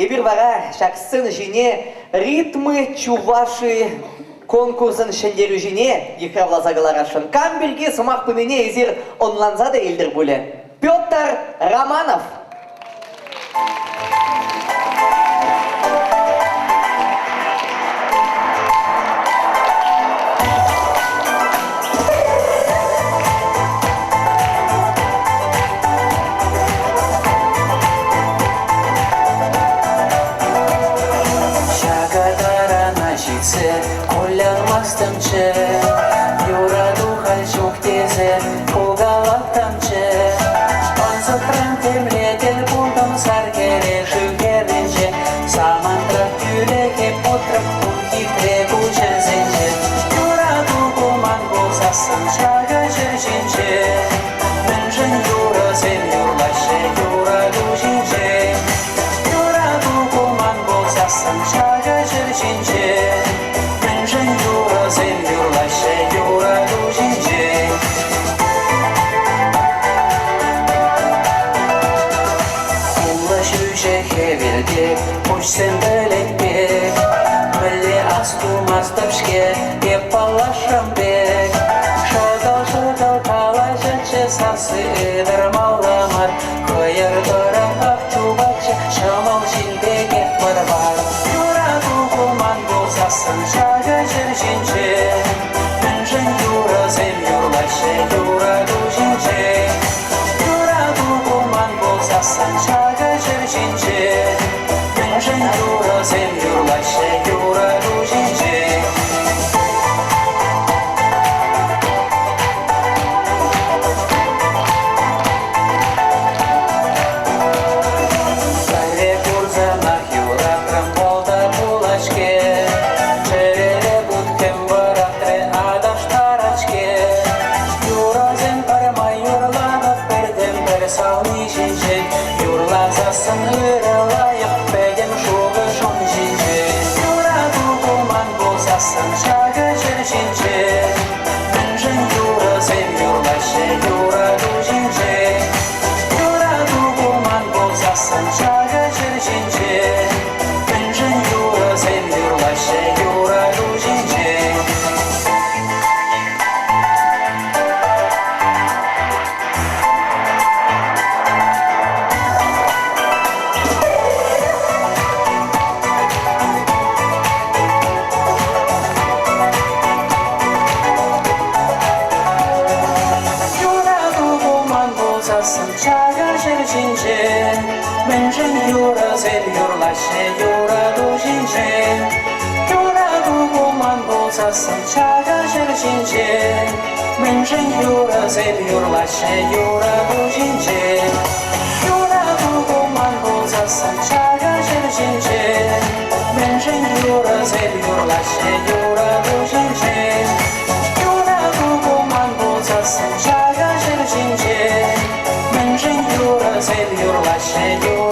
Эбир вара шаксын жине ритмы чуваши конкурсын шендеру жине ехравлазагаларашын. Камбельге сумақ пымене езір онланзада елдер бөлі. Петр Романов. Koyarmaztımçı Yuradı halçuk teze Kogalattamçı Anzatran temletel buldum sarkere Şükerince Samantra yüreke potrap Hitre buçezince Yuradı kuman bozasın Şaga jırjince Münjün yura sen yurlaşe Yuradı jince Yuradı kuman bozasın Şaga jırjince Sen yurlaşe yuradu jince Ulaşıcı hevirde Hoş sen belekbek Mille astumaz tapşke Yepalaşam bek Şadal kalajınca Sası edermalamar Koyar dora akçubakça Şamal jilbege var Yuradu kuman bozasın Şaga jırjince Münjün yura sen yurlaşe yuradu jince Yuradu kuman bozasın Şaga jırjince Münjün yura sen yurlaşe yuradu jince Şaga jırjince Münjün yura sen yurlaşe yuradu jince Yuradu kuman bozasın Şaga jırjince Münjün yura sen yurlaşe yuradu jince Şaga jırjince Münjün yura sen yurlaşe yuradu jince Yuradu kuman bozasın Şaga jırjince Münjün yura sen yurlaşe yuradu jince Yuradu kuman bozasın Şaga jırjince Münjün yura sen yurlaşe yuradu jince Yuradu kuman bozasın Şaga jırjince Münjün yura sen yurlaşe yuradu